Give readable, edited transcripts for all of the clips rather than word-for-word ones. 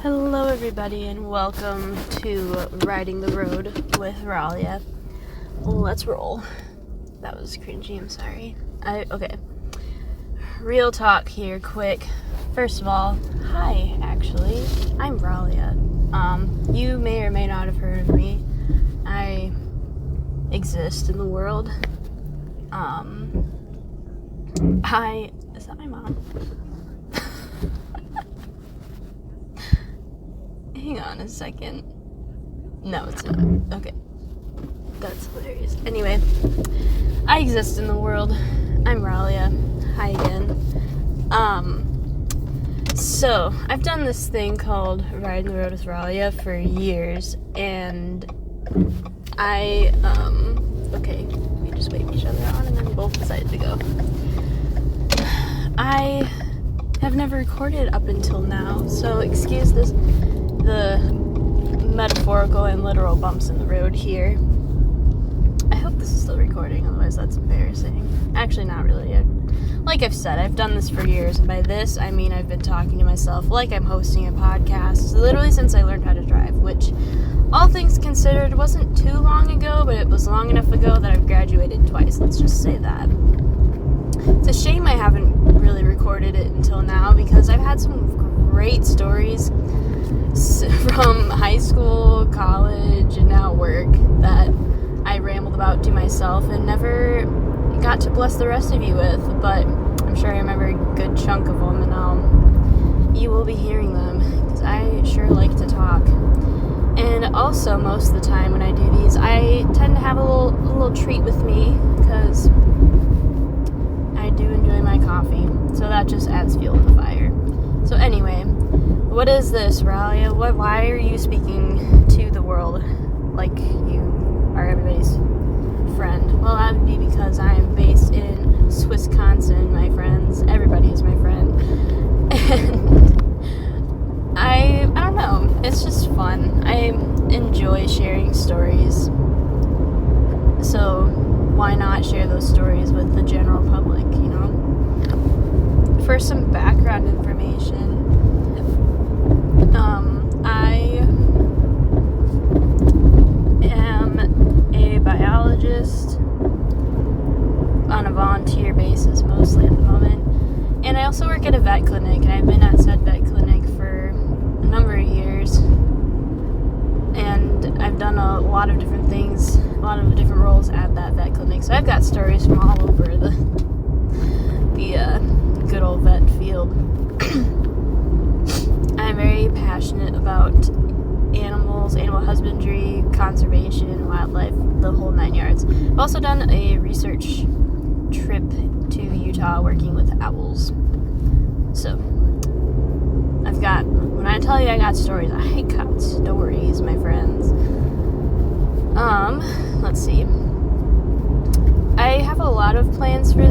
Hello everybody and welcome to Riding the Road with Ralia. Let's roll. That was cringy, I'm sorry. Okay. Real talk here, quick. First of all, hi, actually. I'm Ralia. You may or may not have heard of me. I exist in the world. Is that my mom? Hang on a second. No, it's not. Okay. That's hilarious. Anyway, I exist in the world. I'm Ralia. Hi again. So, I've done this thing called Riding the Road with Ralia for years, and okay, we just waved each other on and then we both decided to go. I have never recorded up until now, so excuse the metaphorical and literal bumps in the road here. I hope this is still recording, otherwise that's embarrassing. Actually, not really. Like I've said, I've done this for years, and by this, I mean I've been talking to myself like I'm hosting a podcast, literally since I learned how to drive, which, all things considered, wasn't too long ago, but it was long enough ago that I've graduated twice, let's just say that. It's a shame I haven't really recorded it until now, because I've had some great stories from high school, college, and now work that I rambled about to myself and never got to bless the rest of you with, but I'm sure I remember a good chunk of them, and you will be hearing them, because I sure like to talk. And also, most of the time when I do these, I tend to have a little treat with me, because I do enjoy my coffee, so that just adds fuel to the fire. So anyway, what is this, Ralia? Why are you speaking to the world like you are everybody's friend? Well, that would be because I am based in Wisconsin, my friends. Everybody is my friend. And I don't know. It's just fun. I enjoy sharing stories. So why not share those stories with the general public, you know? For some background information, I am a biologist on a volunteer basis mostly at the moment, and I also work at a vet clinic, and I've been at said vet clinic for a number of years, and I've done a lot of different things, a lot of different roles at that vet clinic, so I've got stories from all over the good old vet field. I'm very passionate about animals, animal husbandry, conservation, wildlife, the whole 9 yards. I've also done a research trip to Utah working with owls. So, when I tell you I got stories, I got stories, my friends. Let's see. I have a lot of plans for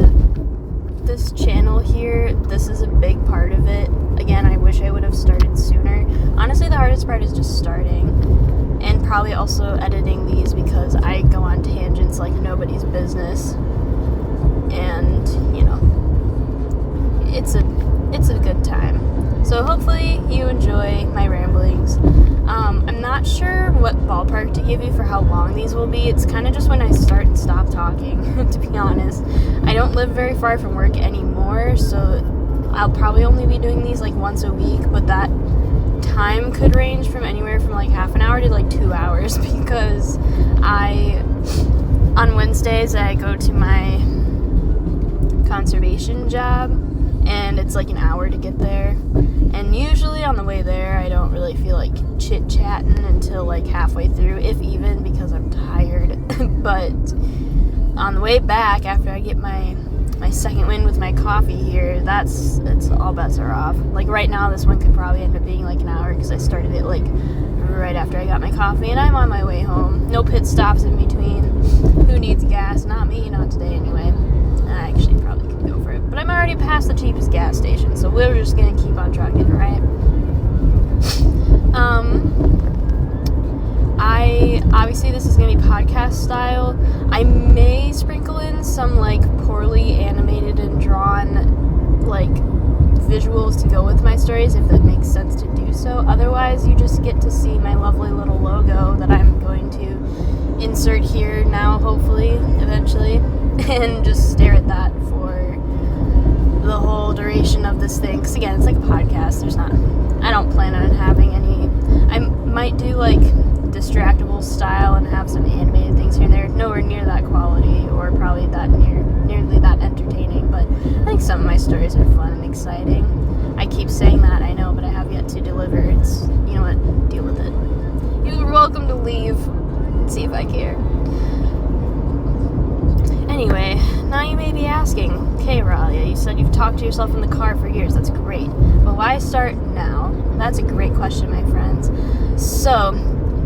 this channel here. This is a big part of it. Again, I wish I would have started sooner. Honestly, the hardest part is just starting, and probably also editing these, because I go on tangents like nobody's business, and you know, it's a good time. So hopefully you enjoy my ramblings. I'm not sure what ballpark to give you for how long these will be. It's kind of just when I start and stop talking, to be honest. I don't live very far from work anymore, so I'll probably only be doing these like once a week, but that time could range from anywhere from like half an hour to like 2 hours, because on Wednesdays I go to my conservation job, and it's like an hour to get there, and usually on the way there I don't really feel like chit-chatting until like halfway through, if even, because I'm tired. But on the way back, after I get my second win with my coffee here, it's all bets are off. Like right now, this one could probably end up being like an hour, because I started it like right after I got my coffee, and I'm on my way home. No pit stops in between. Who needs gas? Not me, not today anyway. I actually probably could go for it, but I'm already past the cheapest gas station, so we're just gonna keep on trucking, right? Obviously this is gonna be podcast style. I may sprinkle in some like poorly animated and drawn like visuals to go with my stories, if it makes sense to do so. Otherwise, you just get to see my lovely little logo that I'm going to insert here now, hopefully, eventually, and just stare at that for the whole duration of this thing. Because again, it's like a podcast. I don't plan on having any. I might do like distractible style and have some animated things here and there. Nowhere near that quality, or probably nearly that entertaining. But I think some of my stories are fun and exciting. I keep saying that, I know, but I have yet to deliver. It's, you know what, deal with it. You're welcome to leave and see if I care. Anyway, now you may be asking, okay, Ralia, you said you've talked to yourself in the car for years. That's great. But why start now? That's a great question, my friends. So,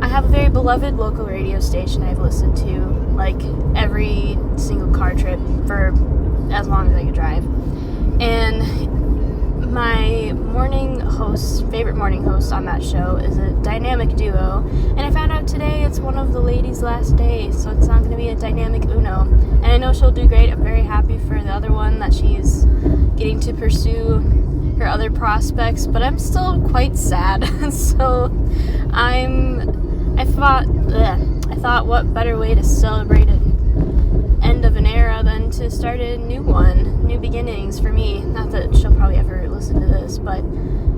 I have a very beloved local radio station I've listened to, like, every single car trip for as long as I could drive. And my favorite morning host on that show is a dynamic duo, and I found out today it's one of the ladies' last days, so it's not going to be a dynamic uno, and I know she'll do great. I'm very happy for the other one that she's getting to pursue her other prospects, but I'm still quite sad. So I thought what better way to celebrate an end of an era than to start a new one, new beginnings for me. Not that she'll probably ever listen to this, but,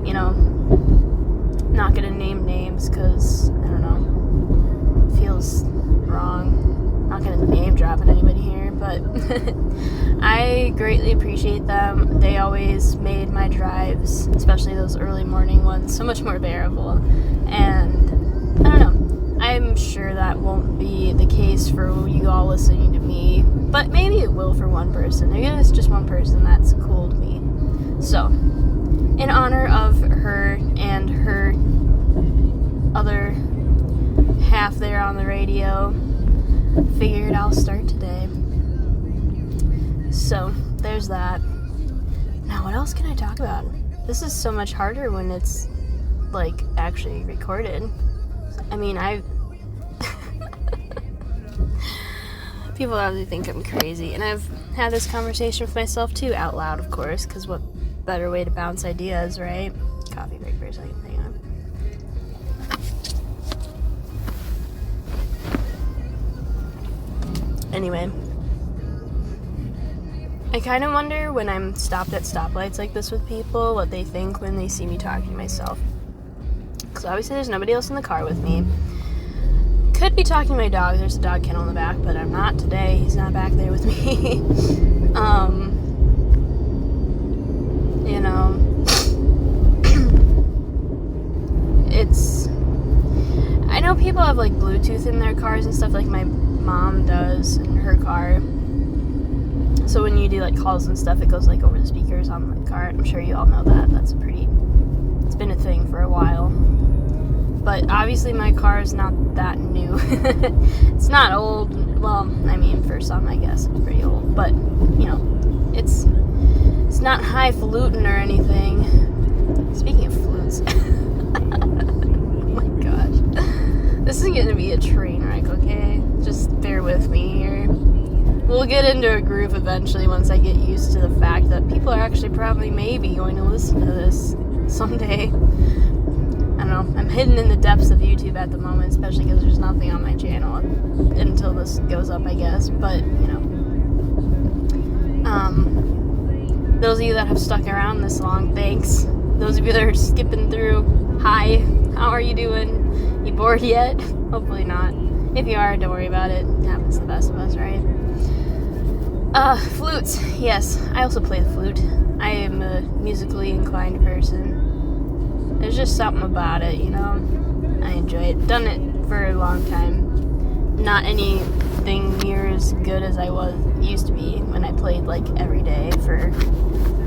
you know, not gonna name names because, I don't know, feels wrong. Not gonna name drop at anybody here, but I greatly appreciate them. They always made my drives, especially those early morning ones, so much more bearable. And I don't know, I'm sure that won't be the case for you all listening to me, but maybe it will for one person. Maybe it's just one person. That's cool to me. So, in honor of her and her other half there on the radio, figured I'll start today. So, there's that. Now, what else can I talk about? This is so much harder when it's, like, actually recorded. I mean, people obviously think I'm crazy, and I've had this conversation with myself, too, out loud, of course, because what better way to bounce ideas, right? Coffee break for a second, hang on. Anyway, I kind of wonder when I'm stopped at stoplights like this with people, what they think when they see me talking to myself. Because obviously there's nobody else in the car with me. Could be talking to my dog. There's a dog kennel in the back, but I'm not today. He's not back there with me. You know, I know people have, like, Bluetooth in their cars and stuff, like my mom does in her car. So when you do, like, calls and stuff, it goes, like, over the speakers on the car. I'm sure you all know that. It's been a thing for a while. But obviously my car is not that new. It's not old. Well, I mean, for some, I guess it's pretty old. But, you know, it's not highfalutin or anything. Speaking of flutes. Oh my gosh. This is going to be a train wreck, okay? Just bear with me here. We'll get into a groove eventually once I get used to the fact that people are actually probably maybe going to listen to this someday. I don't know. I'm hidden in the depths of YouTube at the moment, especially because there's nothing on my channel until this goes up, I guess. But, you know. Those of you that have stuck around this long, thanks. Those of you that are skipping through, hi. How are you doing? You bored yet? Hopefully not. If you are, don't worry about it. It happens to the best of us, right? Flutes. Yes, I also play the flute. I am a musically inclined person. There's just something about it, you know? I enjoy it. Done it for a long time. Not anything near as good as I used to be when I played, like, every day for,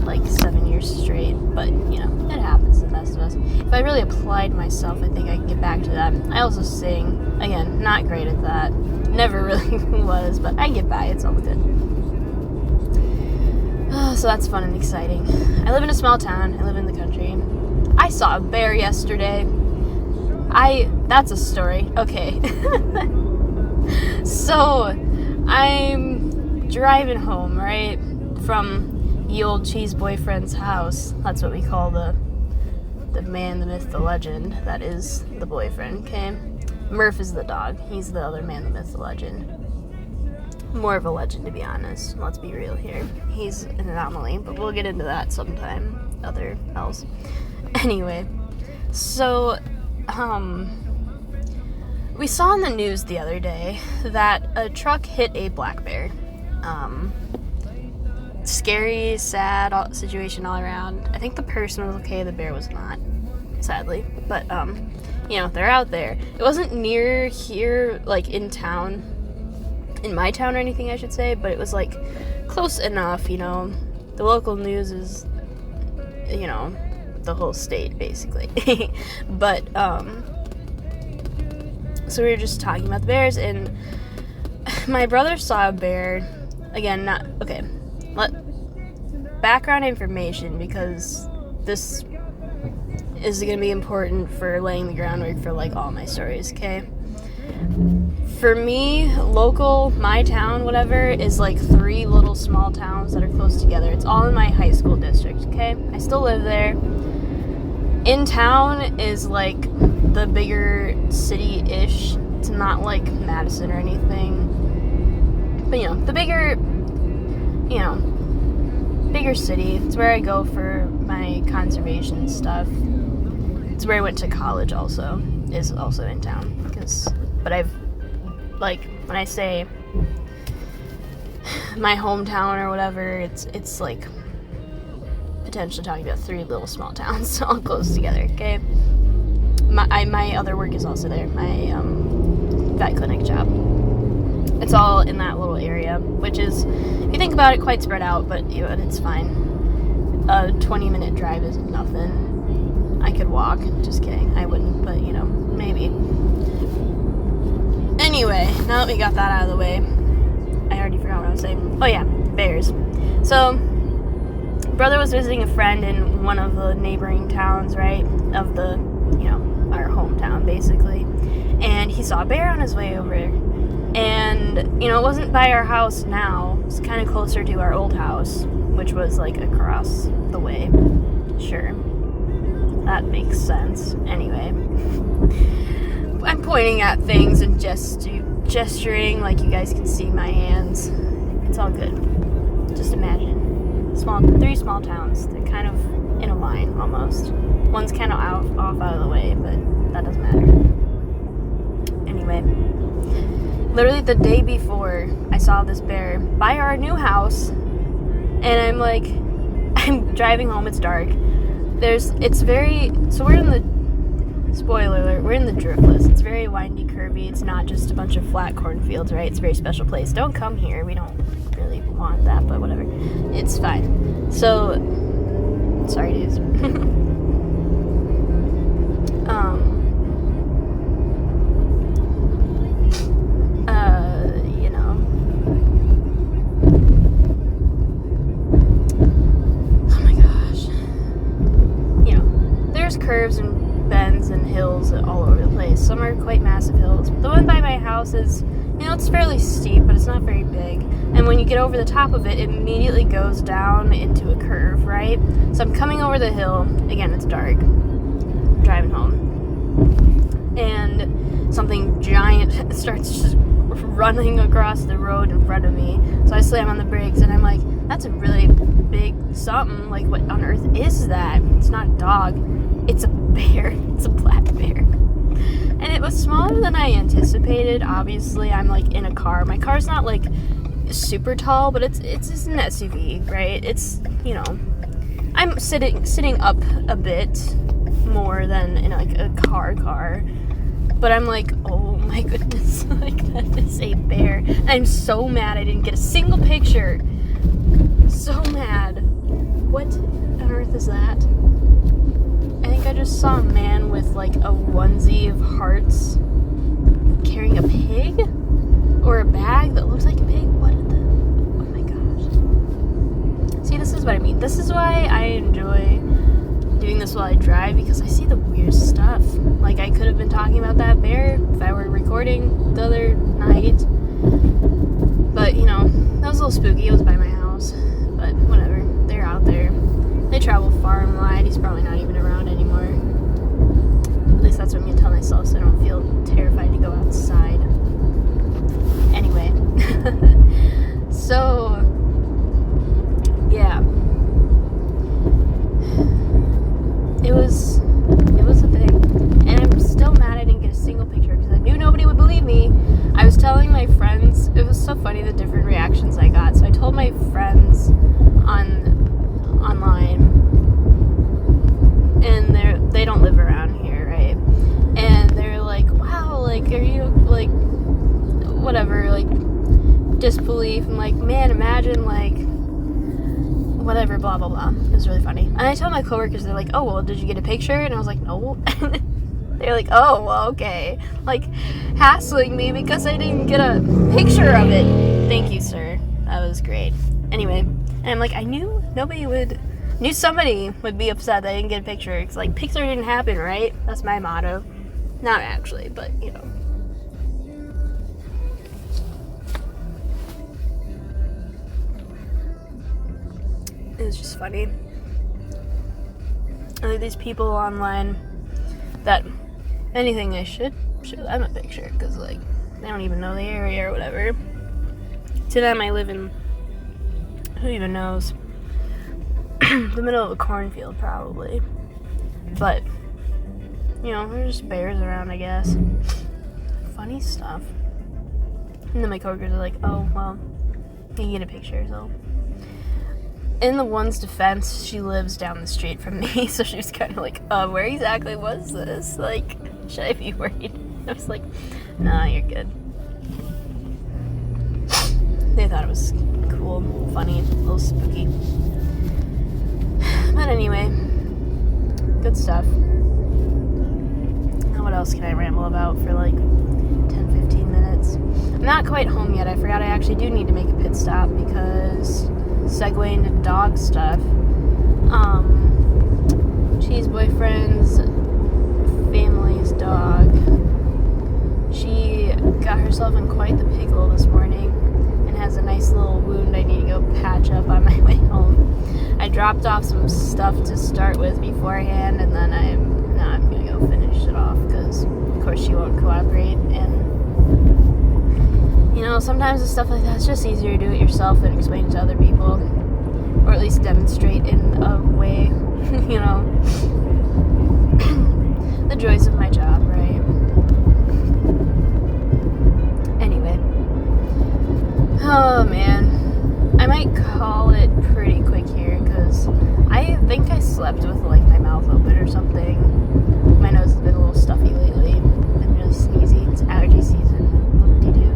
like, 7 years straight. But, you know, it happens to the best of us. If I really applied myself, I think I could get back to that. I also sing. Again, not great at that. Never really was, but I get by. It's all good. So that's fun and exciting. I live in a small town. I live in the country. I saw a bear yesterday. That's a story. Okay. So, I'm driving home, right, from the old cheese boyfriend's house. That's what we call the the man, the myth, the legend that is the boyfriend, okay? Murph is the dog. He's the other man, the myth, the legend. More of a legend, to be honest. Let's be real here. He's an anomaly, but we'll get into that sometime. Other else. Anyway, so, we saw in the news the other day that a truck hit a black bear. Scary, sad situation all around. I think the person was okay, the bear was not, sadly. But, you know, they're out there. It wasn't near here, like, in town, in my town or anything, I should say, but it was, like, close enough, you know. The local news is, you know, the whole state, basically. But, so we were just talking about the bears, and my brother saw a bear. Again, background information, because this is going to be important for laying the groundwork for, like, all my stories, okay? For me, local, my town, whatever, is like 3 little small towns that are close together. It's all in my high school district, okay? I still live there. In town is, like, the bigger city-ish. It's not, like, Madison or anything. But, you know, the bigger, you know, bigger city. It's where I go for my conservation stuff. It's where I went to college also, is also in town. But I've, like, when I say my hometown or whatever, it's like, potentially talking about 3 little small towns all close together, okay? My other work is also there, my vet clinic job. It's all in that little area, which is, if you think about it, quite spread out, but it's fine. A 20-minute drive is nothing. I could walk. Just kidding. I wouldn't, but, you know, maybe. Anyway, now that we got that out of the way, I already forgot what I was saying. Oh yeah, bears. So, brother was visiting a friend in one of the neighboring towns, right, of the, you know, our hometown, basically. And he saw a bear on his way over. And, you know, it wasn't by our house now. It's kind of closer to our old house, which was, like, across the way. Sure. That makes sense. Anyway. I'm pointing at things and gesturing like you guys can see my hands. It's all good. Just imagine. 3 small towns. They're kind of in a line, almost. One's kind of off out of the way, but that doesn't matter. Anyway. Literally the day before, I saw this bear by our new house, and I'm like, I'm driving home, it's dark. So we're in the, spoiler alert, we're in the Driftless. It's very windy, curvy. It's not just a bunch of flat cornfields, right? It's a very special place. Don't come here. We don't really want that, but whatever. It's fine. So, sorry, dudes. You know. Oh my gosh. You know, there's curves and bends and hills all over the place. Some are quite massive hills. The one by my house is, you know, it's fairly steep, but it's not very big. And when you get over the top of it, it immediately goes down into a curve, right? So I'm coming over the hill. Again, it's dark. I'm driving home. And something giant starts just running across the road in front of me. So I slam on the brakes, and I'm like, that's a really big something. Like, what on earth is that? It's not a dog. It's a bear. It's a black bear. And it was smaller than I anticipated. Obviously, I'm, like, in a car. My car's not, like, super tall, but it's just an SUV, right? It's, you know, I'm sitting up a bit more than in, like, a car. But I'm like, oh my goodness, like, that is a bear. I'm so mad I didn't get a single picture. So mad. What on earth is that? I think I just saw a man with, like, a onesie of hearts carrying a pig? Or a bag that looks like a pig? What the? Oh my gosh. See, this is what I mean. This is why I enjoy doing this while I drive, because I see the weird stuff. Like, I could have been talking about that bear if I were recording the other night. But, you know, that was a little spooky. It was by my house. But whatever. They're out there. They travel far and wide. He's probably not even around anymore. At least that's what I'm gonna tell myself, so I don't feel terrified to go outside. Anyway, so yeah, it was a thing, and I'm still mad I didn't get a single picture because I knew nobody would believe me. I was telling my friends, it was so funny the different reactions I got. So I told my friends online, and they don't live around here, right? And they're like, wow, like, are you, like, whatever, like, disbelief. I'm like, man, imagine, like, whatever, blah, blah, blah. It was really funny. And I told my coworkers, they're like, oh, well, did you get a picture? And I was like, no. They're like, oh, well, okay. Like, hassling me because I didn't get a picture of it. Thank you, sir. That was great. Anyway, and I'm like, I knew somebody would be upset that I didn't get a picture. It's like, picture didn't happen, right? That's my motto. Not actually, but, you know. It was just funny. I like these people online that anything I should show them a picture because, like, they don't even know the area or whatever. To them, I live in, who even knows, the middle of a cornfield probably. But, you know, there's just bears around, I guess. Funny stuff. And then my coworkers are like, oh, well, you can get a picture, so. In the one's defense, she lives down the street from me, so she was kind of like, where exactly was this? Like, should I be worried? I was like, nah, you're good. They thought it was cool, funny, a little spooky. But anyway, good stuff. Now what else can I ramble about for like 10-15 minutes? I'm not quite home yet. I forgot I actually do need to make a pit stop because segue into dog stuff. Cheese boyfriend's family's dog. She got herself in quite the pickle this morning and has a nice little wound I need to go patch up on my way home. I dropped off some stuff to start with beforehand, and then I'm gonna go finish it off because of course she won't cooperate. And you know, sometimes with stuff like that, it's just easier to do it yourself than explain it to other people. Or at least demonstrate in a way, you know. The joys of my job, right? Anyway. Oh, man. I might call it pretty quick here, because I think I slept with, like, my mouth open or something. My nose has been a little stuffy lately. Been really sneezy. It's allergy season. Whoop-de-doo.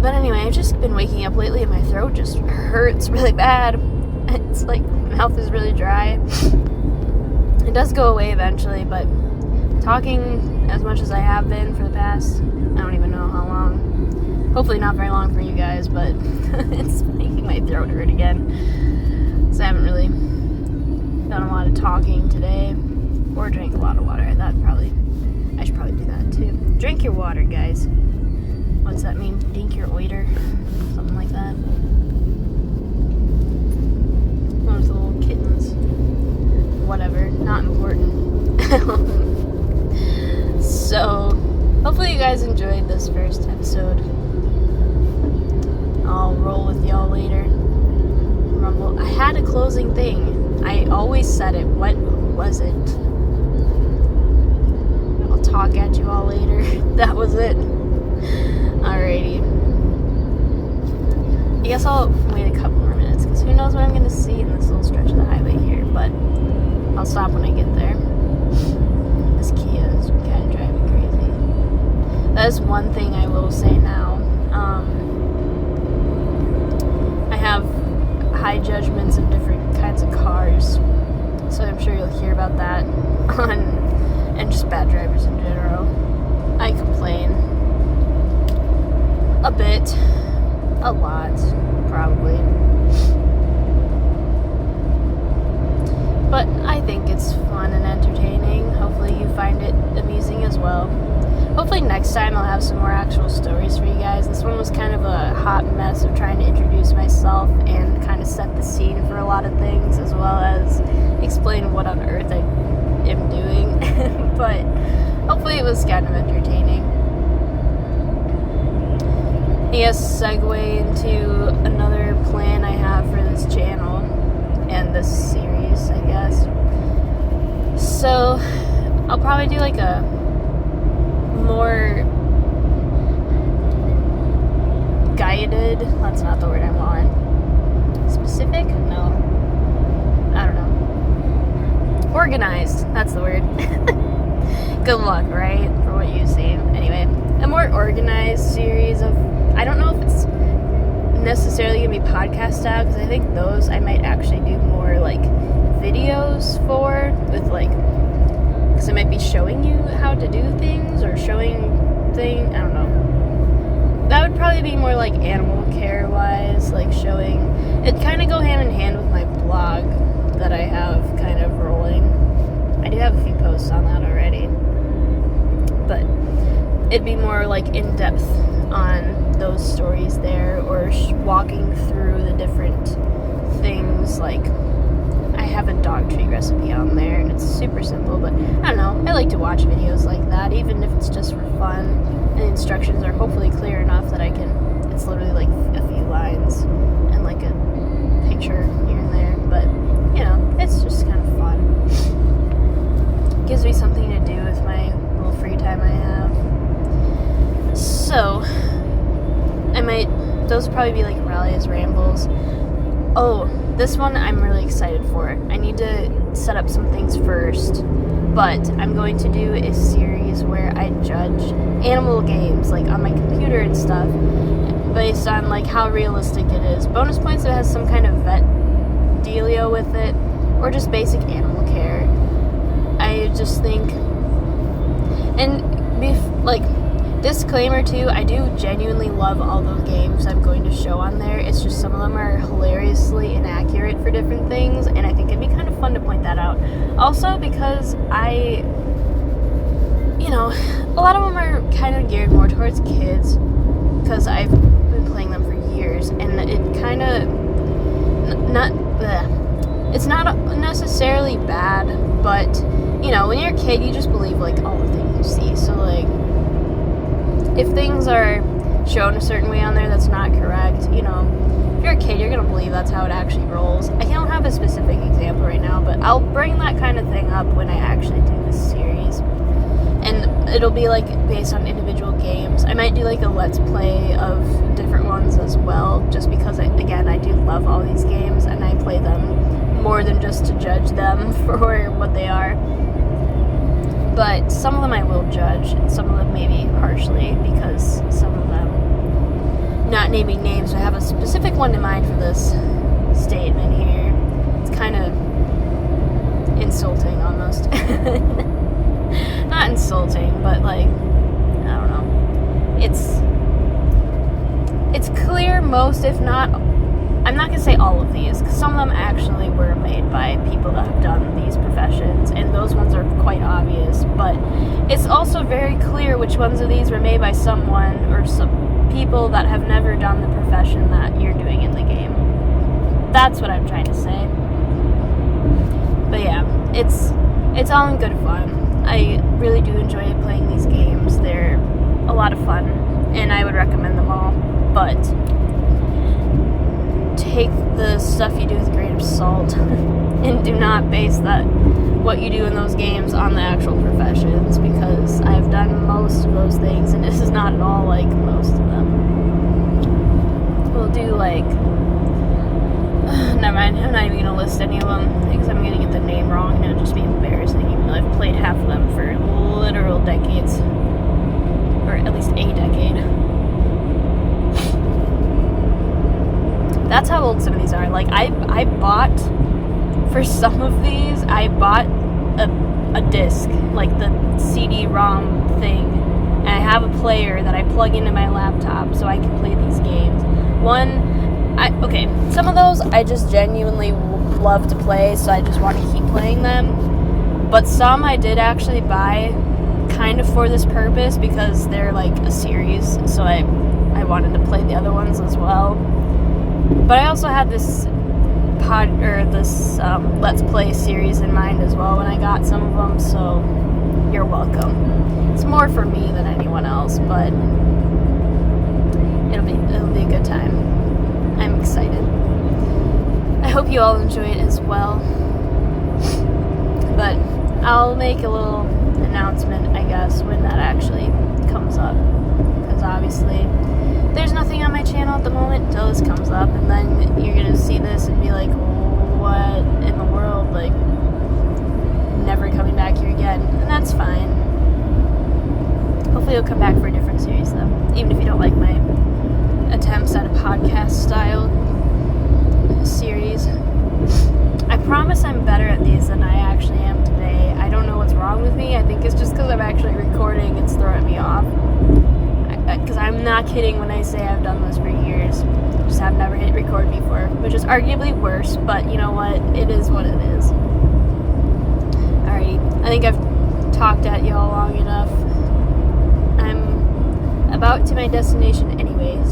But anyway, I've just been waking up lately and my throat just hurts really bad. It's like my mouth is really dry. It does go away eventually, but talking as much as I have been for the past, I don't even know how long. Hopefully not very long for you guys, but it's making my throat hurt again. So I haven't really done a lot of talking today or drank a lot of water. I should probably do that too. Drink your water, guys. What's that mean? Dink your oiter? Something like that. One of the little kittens. Whatever. Not important. So, hopefully you guys enjoyed this first episode. I'll roll with y'all later. Rumble. I had a closing thing. I always said it. What was it? I'll talk at you all later. That was it. Alrighty. I guess I'll wait a couple more minutes because who knows what I'm going to see in this little stretch of the highway here, but I'll stop when I get there. This Kia is kind of driving crazy. That is one thing I will say now. I have high judgments of different kinds of cars, so I'm sure you'll hear about that and just bad drivers in general. I complain. A bit. A lot, probably. But I think it's fun and entertaining. Hopefully you find it amusing as well. Hopefully next next time I'll have some more actual stories for you guys. This one was kind of a hot mess of trying to introduce myself and kind of set the scene for a lot of things, as well as explain what on earth I am doing. But hopefully it was kind of entertaining. I guess segue into another plan I have for this channel and this series, I guess. So I'll probably do like a more guided, that's not the word I want. Specific? No. I don't know. Organized, that's the word. Good luck, right? For what you see. Anyway, a more organized series of, I don't know if it's necessarily going to be podcast style, because I think those I might actually do more like videos for, with like, because I might be showing you how to do things, or showing I don't know. That would probably be more like animal care wise, like showing, it kind of go hand in hand with my blog that I have kind of rolling. I do have a few posts on that already, but it'd be more like in depth on those stories there, or walking through the different things. Like, I have a dog treat recipe on there, and it's super simple, but I don't know, I like to watch videos like that, even if it's just for fun, and the instructions are hopefully clear enough that I can, it's literally like a few lines and like a picture here and there, but you know, it's just kind of fun. It gives me something to do with my little free time I have. So those would probably be like Ralia's rambles. Oh, this one I'm really excited for. I need to set up some things first, but I'm going to do a series where I judge animal games, like on my computer and stuff, based on like how realistic it is. Bonus points if it has some kind of vet dealio with it, or just basic animal care. I just think, and like, disclaimer too, I do genuinely love all those games I'm going to show on there. It's just some of them are hilariously inaccurate for different things, and I think it'd be kind of fun to point that out. Also because a lot of them are kind of geared more towards kids, because I've been playing them for years, and it kind of, it's not necessarily bad, but, you know, when you're a kid, you just believe, like, all the things you see, so, like, if things are shown a certain way on there that's not correct, you know, if you're a kid, you're going to believe that's how it actually rolls. I don't have a specific example right now, but I'll bring that kind of thing up when I actually do this series. And it'll be, like, based on individual games. I might do, like, a Let's Play of different ones as well, just because, again, I do love all these games, and I play them more than just to judge them for what they are. But some of them I will judge, and some of them maybe harshly, because some of them, not naming names, I have a specific one in mind for this statement here. It's kind of insulting, almost. Not insulting, but like, I don't know. It's clear most, if not, I'm not going to say all of these, because some of them actually were made by people that have done these professions, and those ones are quite obvious, but it's also very clear which ones of these were made by someone, or some people that have never done the profession that you're doing in the game. That's what I'm trying to say. But yeah, it's all in good fun. I really do enjoy playing these games. They're a lot of fun, and I would recommend them all, but take the stuff you do with a grain of salt, and do not base what you do in those games on the actual professions, because I've done most of those things, and this is not at all like most of them. We'll do like, never mind, I'm not even going to list any of them, because I'm going to get the name wrong, and it'll just be embarrassing, even though I've played half of them for literal decades, or at least a decade. That's how old some of these are. Like, I bought, for some of these, I bought a disc, like the CD-ROM thing, and I have a player that I plug into my laptop so I can play these games. Some of those I just genuinely love to play, so I just want to keep playing them. But some I did actually buy kind of for this purpose because they're like a series, so I wanted to play the other ones as well. But I also had this Let's Play series in mind as well when I got some of them, so you're welcome. It's more for me than anyone else, but it'll be a good time. I'm excited. I hope you all enjoy it as well. But I'll make a little announcement, I guess, when that actually comes up. Because obviously, there's nothing on my channel at the moment until this comes up, and then you're gonna see this and be like, what in the world? Like, never coming back here again. And that's fine. Hopefully you'll come back for a different series, though. Even if you don't like my attempts at a podcast-style series. I promise I'm better at these than I actually am today. I don't know what's wrong with me. I think it's just because I'm actually recording. It's throwing me off. Because I'm not kidding when I say I've done this for years. Just have never hit record before. Which is arguably worse, but you know what? It is what it is. Alrighty. I think I've talked at y'all long enough. I'm about to my destination anyway,